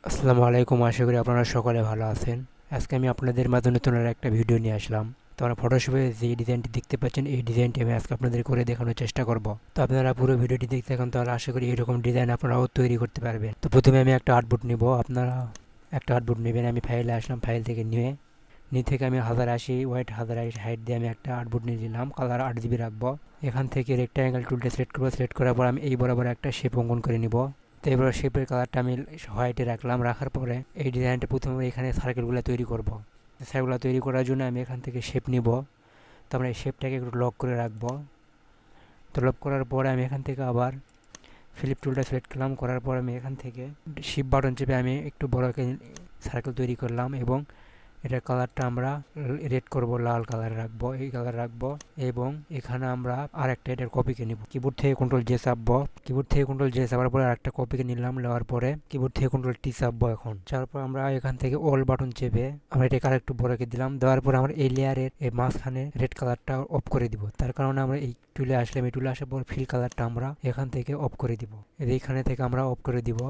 আসসালামু আলাইকুম, আশা করি আপনারা সকলে ভালো আছেন। আজকে আমি আপনাদের মাঝে নতুন আর একটা ভিডিও নিয়ে আসলাম। তো আমরা ফটোশপে যে ডিজাইনটি দেখতে পাচ্ছেন, এই ডিজাইনটি আমি আজকে আপনাদের করে দেখানোর চেষ্টা করব। তো আপনারা পুরো ভিডিওটি দেখতে থাকুন, তাহলে আশা করি এরকম ডিজাইন আপনারাও তৈরি করতে পারবেন। তো প্রথমে আমি একটা আর্টবোর্ড নিব, আপনারা একটা আর্টবোর্ড নেবেন। আমি ফাইলে আসলাম, ফাইল থেকে নিয়ে থেকে আমি 1080 ওয়াইট 1080 হাইট দিয়ে আমি একটা আর্টবোর্ড নিয়ে নিলাম। কালার 8 GB রাখবো। এখান থেকে রেক্টাঙ্গেল টুলটা সিলেক্ট করবো। সিলেক্ট করার পর আমি এই বরাবর একটা শেপ অঙ্কন করে নিব। তো এবার শেপের কালারটা আমি হোয়াইটে রাখলাম। রাখার পরে এই ডিজাইনটা প্রথমে এখানে সার্কেলগুলো তৈরি করব। সার্কেলগুলো তৈরি করার জন্য আমি এখান থেকে শেপ নিব। তো আমরা এই শেপটাকে একটু লক করে রাখবো। তো লক করার পরে আমি এখান থেকে আবার ফিলিপ টুলটা সিলেক্ট করলাম। করার পর আমি এখান থেকে শিপ বাটন চেপে আমি একটু বড় সার্কেল তৈরি করলাম এবং এটার কালারটা আমরা রেড করব, লাল কালার রাখবো, এই কালার রাখবো। এবং এখানে আমরা আর একটা এটার কপিকে নিব। কিবোর্ড থেকে কন্ট্রোল জে চাপবো। কিবোর্ড থেকে কন্ট্রোল জে চাপার পরে আর একটা কপিকে নিলাম। নেওয়ার পরে কিবোর্ড থেকে কন্ট্রোল টি চাপবো। এখন তারপর আমরা এখান থেকে অল বাটন চেপে আমরা এটাকে আর একটু বড়কে দিলাম। দেওয়ার পর আমরা এই লেয়ারের এই মাঝখানে রেড কালারটা অফ করে দিব। তার কারণে আমরা এই টুলে আসলাম। এই টুলে আসার পর ফিল কালারটা আমরা এখান থেকে অফ করে দিব। এইখানে থেকে আমরা অফ করে দিব।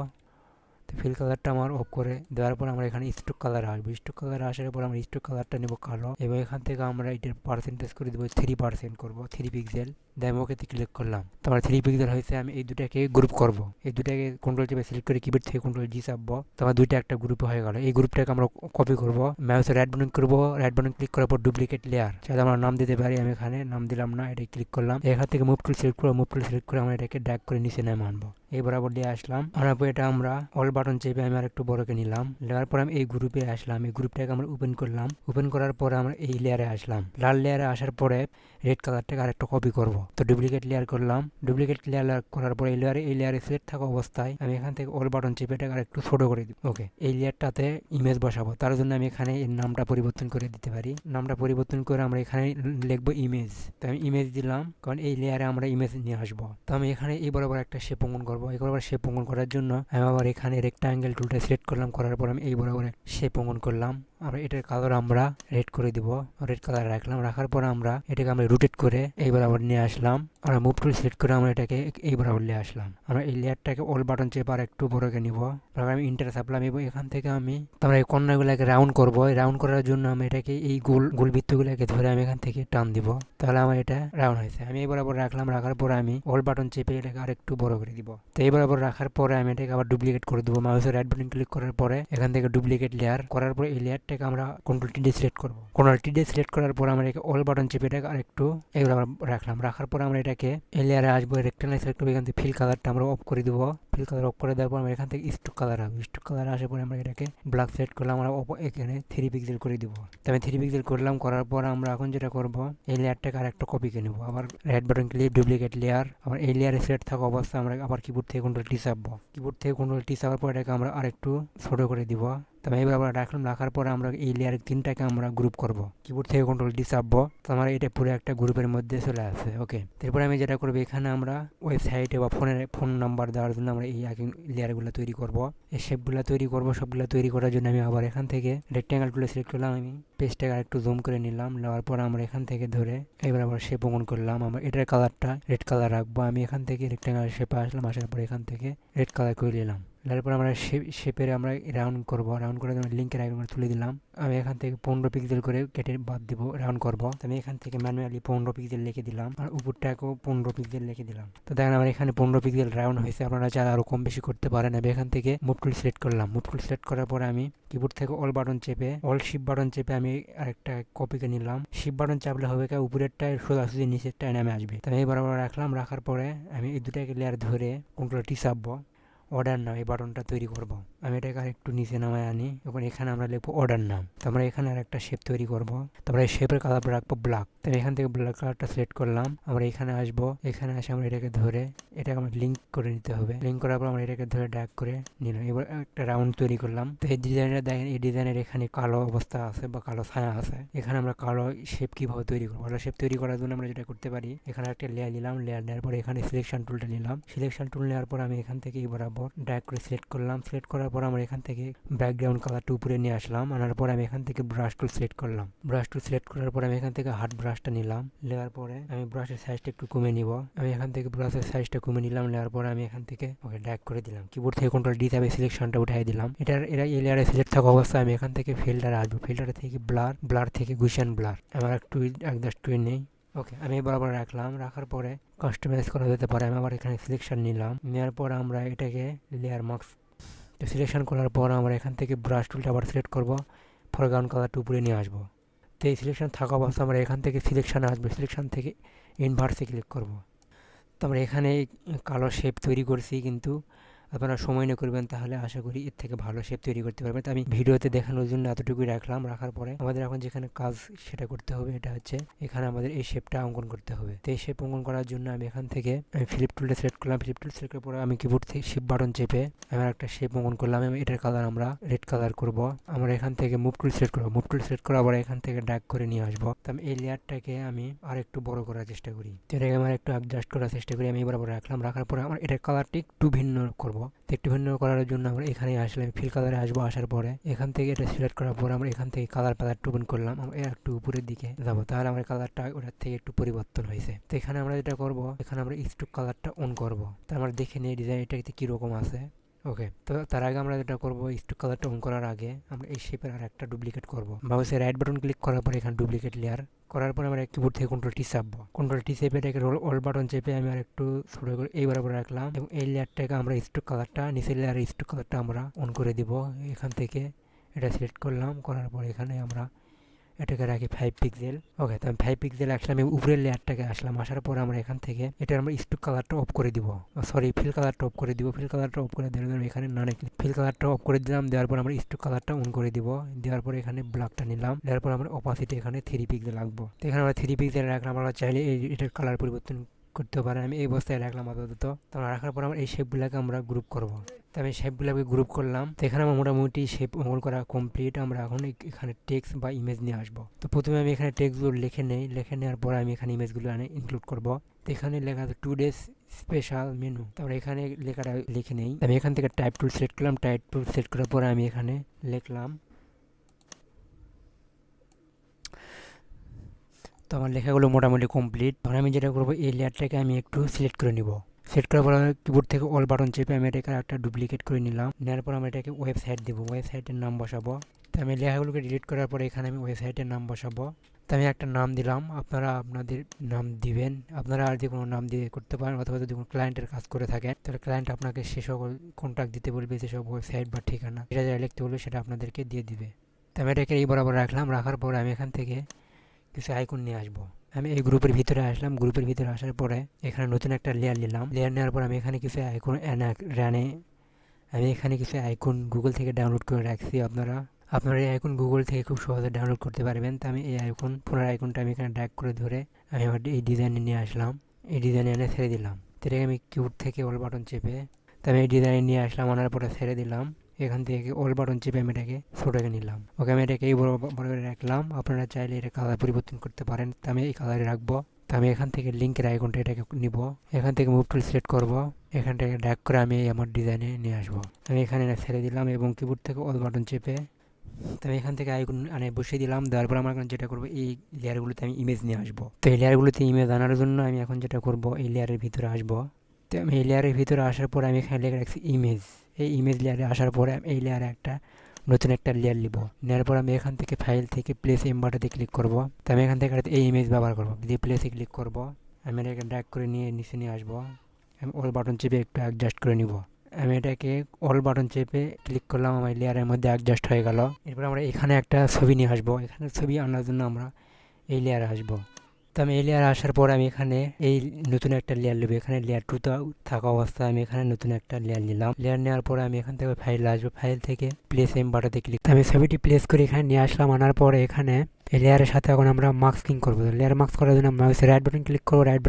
তো ফিল কালারটা আমার অফ করে দেওয়ার পর আমরা এখানে স্ট্রোক কালার আসবো। স্ট্রোক কালার আসার পর আমরা স্ট্রোক কালারটা নেবো কালো এবং এখান থেকে আমরা এটার পার্সেন্টেজ করে দেবো 3% করবো, 3 পিক্সেল। দেন ওকেতে ক্লিক করলাম। তো আমার 3 পিক্সেল হয়েছে। আমি এই দুটাকে গ্রুপ করব। এই দুটাকে কন্ট্রোল চেপে সিলেক্ট করে কিবোর্ড থেকে কন্ট্রোল জি চাপবো। তো আমার দুইটা একটা গ্রুপে হয়ে গেল। এই গ্রুপটাকে আমরা কপি করব। মাউসে রাইট বাটন করবো। রাইট বাটন ক্লিক করার পর ডুপ্লিকেট লেয়ার, চাইলে আমরা নাম দিতে পারি। আমি এখানে নাম দিলাম না, এটা ক্লিক করলাম। এখান থেকে মুভ টুল সিলেক্ট করবো। মুভ টুল সিলেক্ট করে আমরা এটাকে ড্র্যাগ করে নিচে নামে আনবো। এই বরাবর দিয়ে আসলাম। আনার পর এটা আমরা অল বাটন চেপে আমি আর একটু বড়কে নিলাম। নেওয়ার পর আমি এই গ্রুপে আসলাম। এই গ্রুপটাকে আমরা ওপেন করলাম। ওপেন করার পরে আমরা এই লেয়ারে আসলাম। লাল লেয়ারে আসার পরে রেড কালারটাকে আরেকটা কপি করব। তো ডুপ্লিকেট লেয়ার করলাম। ডুপ্লিকেট লেয়ার করার পরে এই লেয়ারে সিলেক্ট থাকা অবস্থায় আমি এখান থেকে অল বাটন চেপে এটাকে আরেকটু ছোট করে দিব। ওকে, এই লেয়ারটাতে ইমেজ বসাবো। তার জন্য আমি এখানে এর নামটা পরিবর্তন করে দিতে পারি। নামটা পরিবর্তন করে আমরা এখানে লিখবো ইমেজ। তো আমি ইমেজ দিলাম, কারণ এই লেয়ারে আমরা ইমেজ নিয়ে আসবো। তো আমি এখানে এই বরাবর একটা শেপ অঙ্কন করবো। এই বরাবর শেপ অঙ্কন করার জন্য আমি আবার এখানে রেক্টাঙ্গেল টুলটা সিলেক্ট করলাম। করার পর আমি এই বরাবর শেপ অঙ্কন করলাম। আমরা এটার কালার আমরা রেড করে দিব। রেড কালার রাখলাম। রাখার পর আমরা এটাকে আমরা রোটেট করে এই বরাবর নিয়ে আসলাম। আমরা মুভ টুল সিলেক্ট করে আমরা এটাকে এই বরাবর নিয়ে আসলাম। আমরা এই লেয়ারটাকে অল বাটন চেপে আর একটু বড়কে নিব। আমি ইন্টার চাপলাম এবং এখান থেকে আমি আমরা এই কর্নারগুলোকে রাউন্ড করব। এই রাউন্ড করার জন্য আমি এটাকে এই গোল বৃত্তগুলোকে ধরে আমি এখান থেকে টান দিব। তাহলে আমার এটা রাউন্ড হয়েছে। আমি এই বরাবর রাখলাম। রাখার পরে আমি অল বাটন চেপে এটাকে আর একটু বড় করে দিব। তো এই বরাবর রাখার পরে আমি এটাকে আবার ডুপ্লিকেট করে দেবো। মাউসের রাইট বাটন ক্লিক করার পরে এখান থেকে ডুপ্লিকেট লেয়ার করার পরে এই লেয়ারটাকে আমরা কন্ট্রোল টি দিয়ে সিলেক্ট করবো। কন্ট্রোল টি দিয়ে সিলেক্ট করার পর আমরা অল বাটন চেপে এটাকে আর একটু এগুলো আমরা রাখলাম। রাখার পর আমরা এটাকে এই লেয়ারে আসবো। রেক্টাঙ্গেল সিলেক্ট করবো। এখান থেকে ফিল কালারটা আমরা অফ করে দিব। ফিল কালার অফ করে দেওয়ার পর আমরা এখান থেকে স্ট্রোক কালার আসবো। স্ট্রোক কালার আসার পরে আমরা এটাকে ব্ল্যাক সিলেক্ট করলাম। আমরা এখানে 3 পিক্সেল করে দিব। তো আমি 3 পিক্সেল করলাম। করার পর আমরা এখন যেটা করব, এই লেয়ারটাকে আর একটা কপিকে নেবো। আবার right button click, duplicate layer. আবার এই লেয়ারে সিলেক্ট থাকা অবস্থায় আমরা আবার কিবোর্ড থেকে কন্ট্রোল টি চাপবো। কিবোর্ড থেকে কন্ট্রোল টি চাপার পর এটাকে আমরা আর একটু ছোট করে দিব। তবে এবার আমরা রাখলাম। রাখার পরে আমরা এই লেয়ারের তিনটাকে আমরা গ্রুপ করব। কিবোর্ড থেকে কন্ট্রোল ডি চাপবো। তো আমার এটা পুরো একটা গ্রুপের মধ্যে চলে আসে। ওকে, তারপরে আমি যেটা করবো, এখানে আমরা ওয়েবসাইটে বা ফোন নাম্বার দেওয়ার জন্য আমরা এই আগে লেয়ারগুলো তৈরি করব। এই শেপগুলো তৈরি করব। সবগুলো তৈরি করার জন্য আমি আবার এখান থেকে রেক্ট্যাঙ্গেল টুলে সিলেক্ট করলাম। আমি পেজটাকে আরেকটু জুম করে নিলাম। নেওয়ার পর আমরা এখান থেকে ধরে এবার আবার শেপ অঙ্কন করলাম। আমরা এটার কালারটা রেড কালার রাখবো। আমি এখান থেকে রেক্ট্যাঙ্গেল শেপে আসলাম। আসার পর এখান থেকে রেড কালার করে নিলাম। তারপর আমরা শেপের আমরা রাউন্ড করব। রাউন্ড করে লিঙ্কের আইকন তুলে দিলাম। আমি এখান থেকে 15 পিক্সেল করে কেটে বাদ দিব। রাউন্ড করব। আমি এখান থেকে ম্যানুয়ালি 15 পিক্সেল লিখে দিলাম আর উপরটাকেও 15 পিক্সেল লিখে দিলাম। তো দেখেন আমার এখানে 15 পিক্সেল রাউন্ড হয়েছে। আপনারা চাইলে আরো কম বেশি করতে পারেন। আমি এখান থেকে মুভ টুল সিলেক্ট করলাম। মুভ টুল সিলেক্ট করার পরে আমি কিবোর্ড থেকে অল বাটন চেপে অল শিপ বাটন চেপে আমি আরেকটা কপিকে নিলাম। শিপ বাটন চাপলে হবে কি, উপরেরটায় সোজাসুজি নিচেরটায় নামে আসবে। তো আমি বরাবর রাখলাম। রাখার পরে আমি এই দুটাকে লেয়ার ধরে কন্ট্রোল টি চাপবো। অর্ডার নাম এই বাটনটা তৈরি করব। আমি এটাকে আর একটু নিচে নামায় আনি। এখন এখানে আমরা লিখবো অর্ডার নাম। তো আমরা এখানে আর একটা শেপ তৈরি করব। তারপরে এই শেপের কালার রাখবো ব্ল্যাক। তো এখান থেকে ব্ল্যাক কালারটা সিলেক্ট করলাম। আমরা এখানে আসবো। এখানে এসে আমরা এটাকে ধরে এটাকে আমরা লিঙ্ক করে নিতে হবে। লিঙ্ক করার পর আমরা এটাকে ধরে ড্র্যাগ করে নিলাম। এবার একটা রাউন্ড তৈরি করলাম। তো এই ডিজাইনটা দেখেন, এই ডিজাইনের এখানে কালো অবস্থা আছে বা কালো ছায়া আছে। এখানে আমরা কালো শেপ কিভাবে তৈরি করবো, কালো শেপ তৈরি করার জন্য আমরা যেটা করতে পারি, এখানে একটা লেয়ার নিলাম। লেয়ার নেওয়ার পর এখানে সিলেকশন টুলটা নিলাম। সিলেকশন টুল নেওয়ার পর আমি এখান থেকে বরাবর ড্র্যাগ করে সিলেক্ট করলাম। সিলেক্ট করার পর আমরা এখান থেকে ব্যাকগ্রাউন্ড কালারটা উপরে নিয়ে আসলাম। আনার পর আমি এখান থেকে ব্রাশ টুল সিলেক্ট করলাম। ব্রাশ টুল সিলেক্ট করার পর আমি এখান থেকে হার্ড ব্রাশটা নিলাম। নেওয়ার পরে আমি ব্রাশের সাইজটা একটু কমে নিব। আমি এখান থেকে ব্রাশের সাইজটা কমে নিলাম। নেওয়ার পরে আমি এখান থেকে ওকে ড্র্যাগ করে দিলাম। কিবোর্ড থেকে কন্ট্রোল ডি চাপে সিলেকশনটা উঠাই দিলাম। এরা এই লেয়ারে সিলেক্ট থাকা অবস্থায় আমি এখান থেকে ফিল্টারে আসবো। ফিল্টার থেকে ব্লার থেকে গুশিয়ান ব্লার আমার একটু একদম নেই। ওকে, আমি বরাবর রাখলাম। রাখার পরে কাস্টমাইজ করা যেতে পারে। আমি আবার এখানে সিলেকশন নিলাম। নেওয়ার পর আমরা এটাকে লেয়ার মার্কস তো সিলেকশন করার পর আমরা এখান থেকে ব্রাশ টুলটা আবার সিলেক্ট করবো। ফরগ্রাউন্ড কালারটা উপরে নিয়ে আসবো। তো এই সিলেকশন থাকা অবস্থা আমরা এখান থেকে সিলেকশানে আসবো। সিলেকশন থেকে ইনভার্সে ক্লিক করব। তো আমরা এখানে কালো শেপ তৈরি করছি, কিন্তু আপনারা সময় নিয়ে করবেন, তাহলে আশা করি এর থেকে ভালো শেপ তৈরি করতে পারবেন। তো আমি ভিডিওতে দেখানোর জন্য এতটুকুই রাখলাম। রাখার পরে আমাদের এখন যেখানে কাজ সেটা করতে হবে, এটা হচ্ছে এখানে আমাদের এই শেপটা অঙ্কন করতে হবে। তো এই শেপ অঙ্কন করার জন্য আমি এখান থেকে ফ্লিপ টুলটা সিলেক্ট করলাম। ফ্লিপ টুল সিলেক্ট করার পরে আমি কিবোর্ড থেকে শিফট বাটন চেপে আমার একটা শেপ অঙ্কন করলাম। এটার কালার আমরা রেড কালার করব। আমরা এখান থেকে মুভ টুল সিলেক্ট করবো। মুভ টুল সিলেক্ট করার পরে এখান থেকে ড্র্যাগ করে নিয়ে আসবো। তো আমি এই লেয়ারটাকে আমি আর একটু বড় করার চেষ্টা করি। তো এটাকে আমার একটু অ্যাডজাস্ট করার চেষ্টা করি। আমি বরাবর রাখলাম। রাখার পরে আমার এটার কালারটি একটু ভিন্ন করবো। একটু ভিন্ন করার জন্য আমরা এখানে আসলে ফিল কালারে আসবো। আসার পরে এখান থেকে এটা সিলেক্ট করার পর আমরা এখান থেকে কালার প্যালেটটা ওপেন করলাম। আমরা একটু উপরের দিকে যাবো, তাহলে আমার কালারটা ওটার থেকে একটু পরিবর্তন হয়েছে। তো এখানে আমরা যেটা করব, এখানে আমরা স্ট্রোক কালারটা অন করব। তো আমরা দেখে নিই ডিজাইন এটাতে কীরকম আছে। ওকে, তো তার আগে আমরা যেটা করবো, স্ট্রোক কালারটা অন করার আগে আমরা এই শেপের আর একটা ডুপ্লিকেট করবো। মাউসের রাইট বাটন ক্লিক করার পর এখানে ডুপ্লিকেট লেয়ার করার পর আমরা কিবোর্ড থেকে কন্ট্রোল টি চাপবো। কন্ট্রোল টি চেপে এটাকে অল বাটন চেপে আমি আর একটু ছোট করে এই বরাবর রাখলাম, এবং এই লেয়ারটাকে আমরা স্ট্রোক কালারটা নিচের লেয়ারের স্ট্রোক কালারটা আমরা অন করে দিব। এখান থেকে এটা সিলেক্ট করলাম। করার পর এখানে আমরা এটাকে রাখি 5 পিক্সেল। ওকে, তো আমি 5 পিক্সেল আসলাম এবং উপরের লেয়ারটাকে আসলাম। আসার পর আমরা এখান থেকে এটা আমরা স্ট্রোক কালারটা অফ করে দিব। সরি, ফিল কালারটা অফ করে দিব। ফিল কালারটা অফ করে দেওয়ার জন্য এখানে না রেখে ফিল কালারটা অফ করে দিলাম। দেওয়ার পর আমরা স্ট্রোক কালারটা অন করে দিব। দেওয়ার পর এখানে ব্ল্যাকটা নিলাম। দেওয়ার পর আমরা অপাসিটি এখানে 3 পিক্সেল রাখবো। তো এখানে আমরা 3 পিক্সেল রাখলাম। আমরা চাইলে এটার কালার পরিবর্তন করতে পারেন। আমি এই অবস্থায় রাখলাম আপাতত। তো রাখার পর আমরা এই শেপগুলোকে আমরা গ্রুপ করব। তো আমি শেপগুলোকে গ্রুপ করলাম। তো এখানে আমার মোটামুটি শেপ অঙ্কন করা কমপ্লিট। আমরা এখন এখানে টেক্সট বা ইমেজ নিয়ে আসবো। তো প্রথমে আমি এখানে টেক্সটগুলো লিখে নেই। লিখে নেওয়ার পর আমি এখানে ইমেজগুলো ইনক্লুড করব। তো এখানে লেখা আছে 2 days স্পেশাল মেনু। তারপরে এখানে লেখাটা লিখে নেই। আমি এখান থেকে টাইপ টুল সিলেক্ট করলাম। টাইপ টুল সিলেক্ট করার পরে আমি এখানে লিখলাম। তো আমার লেখাগুলো মোটামুটি কমপ্লিট। তখন আমি যেটা করবো, এই লেয়ারটাকে আমি একটু সিলেক্ট করে নিব। সিলেক্ট করার পর কিবোর্ড থেকে অল বাটন চেপে আমি এটাকে একটা ডুপ্লিকেট করে নিলাম। নেওয়ার পর আমি এটাকে ওয়েবসাইট দেবো। ওয়েবসাইটের নাম বসাবো। তো আমি লেখাগুলোকে ডিলিট করার পরে এখানে আমি ওয়েবসাইটের নাম বসাবো। তো আমি একটা নাম দিলাম। আপনারা আপনাদের নাম দিবেন। আপনারা আর যে কোনো নাম দিয়ে করতে পারেন, অথবা যদি কোনো ক্লায়েন্টের কাজ করে থাকেন, তাহলে ক্লায়েন্ট আপনাকে সে সকল কন্ট্যাক্ট দিতে বলবে, যেসব ওয়েবসাইট বা ঠিকানা যেটা যা লিখতে বলবে সেটা আপনাদেরকে দিয়ে দিবে। তো আমি এটাকে এই বরাবর রাখলাম। রাখার পরে আমি এখান থেকে কিছু আইকন নিয়ে আসবো। আমি এই গ্রুপের ভিতরে আসলাম। গ্রুপের ভিতরে আসার পরে এখানে নতুন একটা লেয়ার নিলাম। লেয়ার নেওয়ার পর আমি এখানে কিছু আইকন আমি এখানে কিছু আইকন গুগল থেকে ডাউনলোড করে রাখছি। আপনারা এই আইকন গুগল থেকে খুব সহজে ডাউনলোড করতে পারবেন। তো আমি এই পুনরায় আইকনটা আমি এখানে ড্র্যাগ করে ধরে আমি আবার এই ডিজাইনে নিয়ে আসলাম। এই ডিজাইনে এনে ছেড়ে দিলাম। তো এটাকে আমি কিবোর্ড থেকে অল বাটন চেপে তো আমি এই ডিজাইনে নিয়ে আসলাম। আনার পরে ছেড়ে দিলাম। এখান থেকে অল বাটন চেপে আমি এটাকে ছোটোকে নিলাম। ওকে, আমি এটাকে এই বড় করে রাখলাম। আপনারা চাইলে এটা কালার পরিবর্তন করতে পারেন। তো আমি এই কালারে রাখবো। তো আমি এখান থেকে লিঙ্কের আইকনটা এটাকে নিব। এখান থেকে মুভ টুল সিলেক্ট করবো। এখান থেকে ড্র্যাগ করে আমি আমার ডিজাইনে নিয়ে আসবো। আমি এখানে ছেড়ে দিলাম এবং কিবোর্ড থেকে অল বাটন চেপে তো আমি এখান থেকে আইকন বসিয়ে দিলাম। দেওয়ার পর আমার যেটা করবো, এই লেয়ারগুলোতে আমি ইমেজ নিয়ে আসবো। তো এই লেয়ারগুলোতে ইমেজ আনার জন্য আমি এখন যেটা করবো, এই লেয়ারের ভিতরে আসবো। তো আমি এই লেয়ারের ভিতরে আসার পর আমি এখানে লিখে রাখছি ইমেজ। এই ইমেজ লেয়ারে আসার পরে এই লেয়ারে নতুন একটা লেয়ার নিব। নেওয়ার পর আমি এখান থেকে ফাইল থেকে প্লেস এমবাটাতে ক্লিক করব। তো আমি এখান থেকে এই ইমেজ ব্যবহার করবো। দিয়ে প্লেসে ক্লিক করব। আমি এটাকে ড্র্যাগ করে নিয়ে নিচে নিয়ে আসবো। আমি অল বাটন চেপে একটু অ্যাডজাস্ট করে নিব। আমি এটাকে অল বাটন চেপে ক্লিক করলাম। আমার লেয়ারের মধ্যে অ্যাডজাস্ট হয়ে গেল। এরপর আমরা এখানে একটা ছবি নিয়ে আসবো। এখানে ছবি আনার জন্য আমরা এই লেয়ারে আসবো। তো আমি এই লেয়ার আসার পর আমি এখানে এই নতুন একটা লেয়ার নেবো। এখানে লেয়ার 2 থাকা অবস্থায় আমি এখানে নতুন একটা লেয়ার নিলাম। লেয়ার নেওয়ার পরে আমি এখান থেকে ফাইল আসবো। ফাইল থেকে প্লেস এমবাটাতে ক্লিক আমি ছবিটি প্লেস করে এখানে নিয়ে আসলাম। আনার পরে এখানে এই লেয়ারের সাথে এখন আমরা মাস্কিং করবো। লেয়ার মাস্ক করার জন্য মাউসের রাইট বাটন ক্লিক করবো। রাইট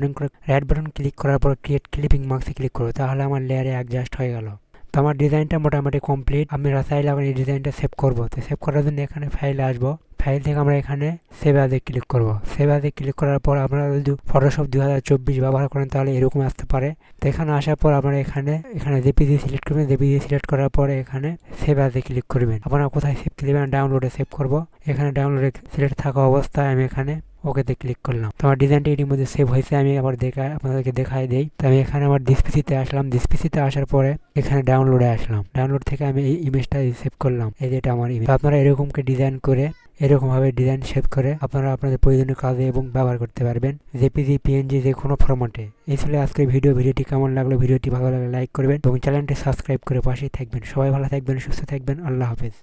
বাটন ক্লিক করার পর ক্রিয়েট ক্লিপিং মাস্কে ক্লিক করবো। তাহলে আমার লেয়ারে অ্যাডজাস্ট হয়ে গেল। তো আমার ডিজাইনটা মোটামুটি কমপ্লিট। আমরা চাইলে এখন এই ডিজাইনটা সেভ করব। তো সেভ করার জন্য এখানে ফাইলে আসবো। ফাইল থেকে আমরা এখানে সেভ অ্যাজে ক্লিক করব। সেভ অ্যাজে ক্লিক করার পর আপনারা যদি ফটোশপ 2024 ব্যবহার করেন তাহলে এরকম আসতে পারে। তো এখানে আসার পর আপনারা এখানে জেপিজি সিলেক্ট করবেন। জেপিজি সিলেক্ট করার পরে এখানে সেভ অ্যাজে ক্লিক করবেন। আপনারা কোথায় সেভ করবেন? ডাউনলোডে সেভ করব। এখানে ডাউনলোডে সিলেক্ট থাকা অবস্থায় আমি এখানে ওকেতে ক্লিক করলাম। তো আমার ডিজাইনটা এটির মধ্যে সেভ হয়েছে। আমি আবার আপনাদেরকে দেখাই দেই। তো আমি এখানে আমার ডিসপিসিতে আসলাম। ডিসপিসিতে আসার পরে এখানে ডাউনলোডে আসলাম। ডাউনলোড থেকে আমি এই ইমেজটা সেভ করলাম। এই যে এটা আমার ইমেজ। আপনারা এরকমকে ডিজাইন করে এরকমভাবে ডিজাইন সেভ করে আপনারা আপনাদের প্রয়োজনীয় কাজে এবং ব্যবহার করতে পারবেন, জেপিজি, পিএনজি, যে কোনো ফরম্যাটে। এই ছিল আজকের ভিডিওটি কেমন লাগলো? ভিডিওটি ভালো লাগলে লাইক করবেন এবং চ্যানেলটি সাবস্ক্রাইব করে পাশেই থাকবেন। সবাই ভালো থাকবেন, সুস্থ থাকবেন। আল্লাহ হাফেজ।